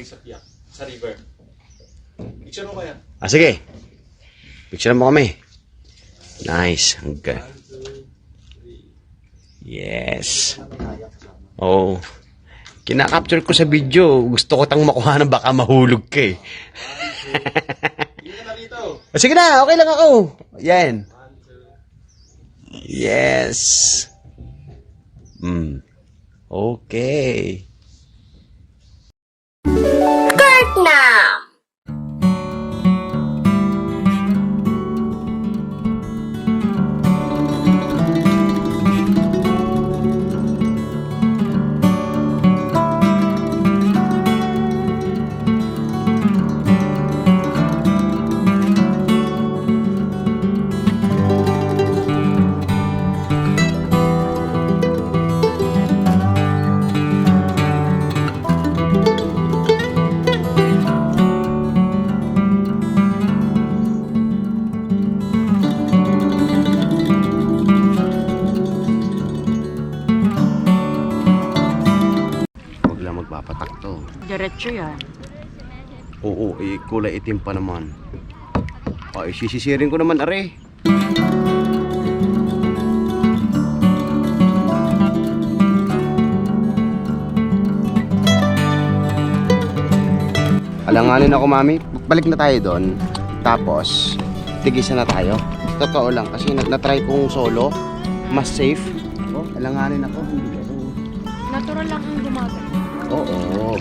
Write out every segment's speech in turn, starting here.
sa piyak, sa river. Picture mo kaya? Ah, sige. Picture mo kami. Nice. Okay. Yes. Oh. Kinakapture ko sa video. Gusto ko tang makuha na baka mahulog ka eh. Sige na, okay lang ako. Yan. Yes. Okay. Now. Magpapatak to. Diretso yan. Oo, kulay itim pa naman. Ay, sisisirin ko naman, are. Alanganin ako, mami. Balik na tayo doon. Tapos, tigisan na tayo. Totoo lang, kasi na-try kong solo. Mas safe. Oh, alanganin ako. Natural lang ang gumagano. Oo.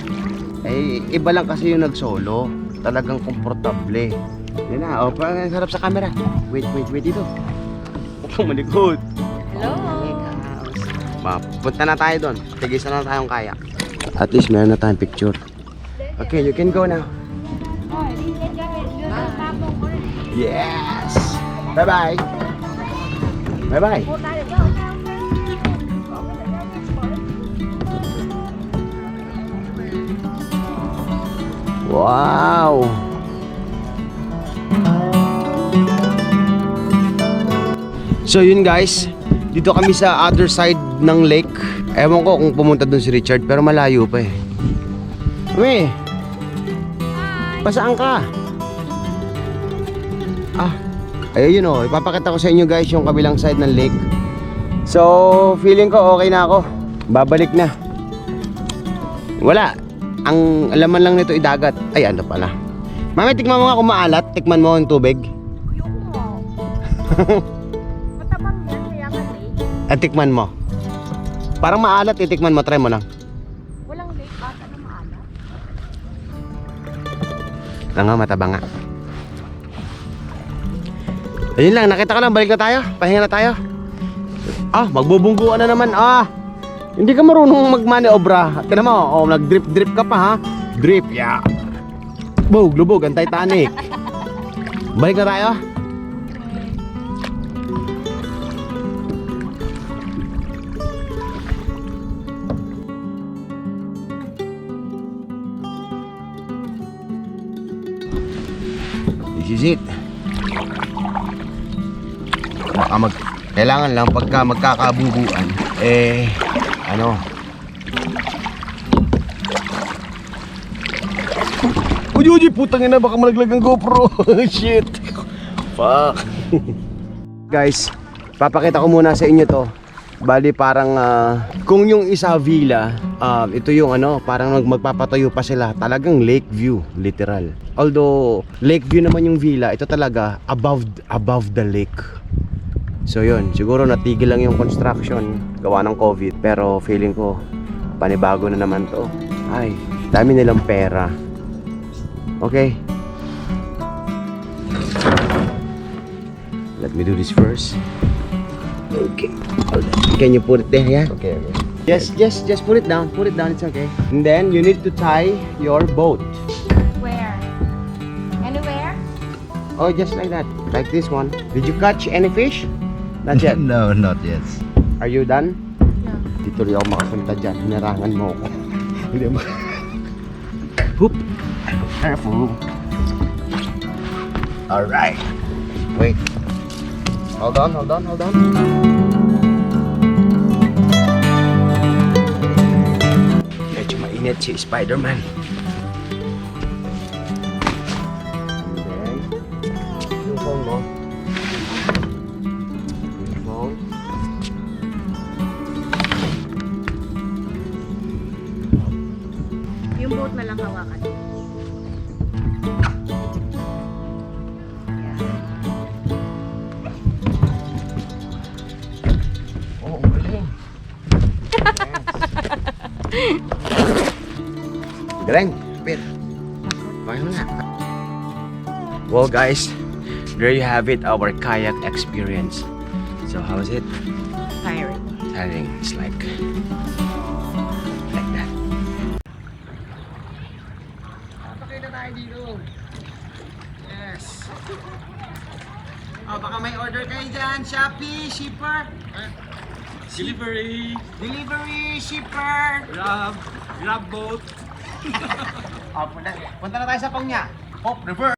Eh, iba lang kasi yung nag-solo. Talagang komportable. Yan na. O, sarap sa camera. Wait dito. Huwag kang malikot. Hello. Punta na tayo doon. Tigisan na tayong kaya. At least meron na tayong picture. Okay, you can go now. Yes! Bye-bye! Bye-bye! Wow! So yun guys, dito kami sa other side ng lake. Ewan ko kung pumunta dun si Richard, pero malayo pa eh. Uy! Pasaan ka? Ayun yun o, ipapakita ko sa inyo guys yung kabilang side ng lake. So, feeling ko okay na ako. Babalik na. Wala. Ang alaman lang nito idagat. Ay, ano pala. Mami, tikman mo nga kung maalat. Tikman mo ang tubig. Matabang yan, kaya nga lake. At tikman mo. Parang maalat, itikman mo. Try mo lang. Walang lake ata na maalat. Nga, matabang nga. Ayun lang, nakita ko lang. Balik na tayo. Pahinga na tayo. Magbubungguan na naman. Hindi ka marunong magmaniobra. Tignan mo, nag-drip ka pa ha. Drip, yeah. Lubog, ang Titanic. Balik na tayo. This is it. Kailangan lang pagka magkakabungguan Uy, putang ina, baka malaglag ang GoPro. Shit. Fuck. Guys, papakita ko muna sa inyo to. Bali parang kung yung isa villa, ito yung parang magpapatayo pa sila. Talagang lake view, literal. Although lake view naman yung villa, ito talaga above the lake. So yun, siguro natigil lang yung construction gawa ng COVID, pero feeling ko panibago na naman to. Ay, dami nilang pera. Okay. Let me do this first. Okay. Can you put it there, yeah? Okay. Just put it down. Put it down, it's okay. And then you need to tie your boat. Where? Anywhere? Oh, just like that. Like this one. Did you catch any fish? Not yet. No, not yet. Are you done? No. Dito rin ako makapunta dyan. Hinarangan mo ako. Hindi mo. Hoop. Careful. Alright. Wait. Hold on. Medyo mainit si Spider-Man. Yung boat na lang hawakan. Oo, ang galing. Galing. Pit. Bakit mo na? Well guys, there you have it, our kayak experience. So how was it? Tiring. Tiring. It's like that. Papakay na tayo dito. Yes. Oh, baka may order kayo dyan. Shopee, shipper. Delivery, Delivery, shipper. grab boat. Oh, punta na tayo sa Pangnya. Hope River.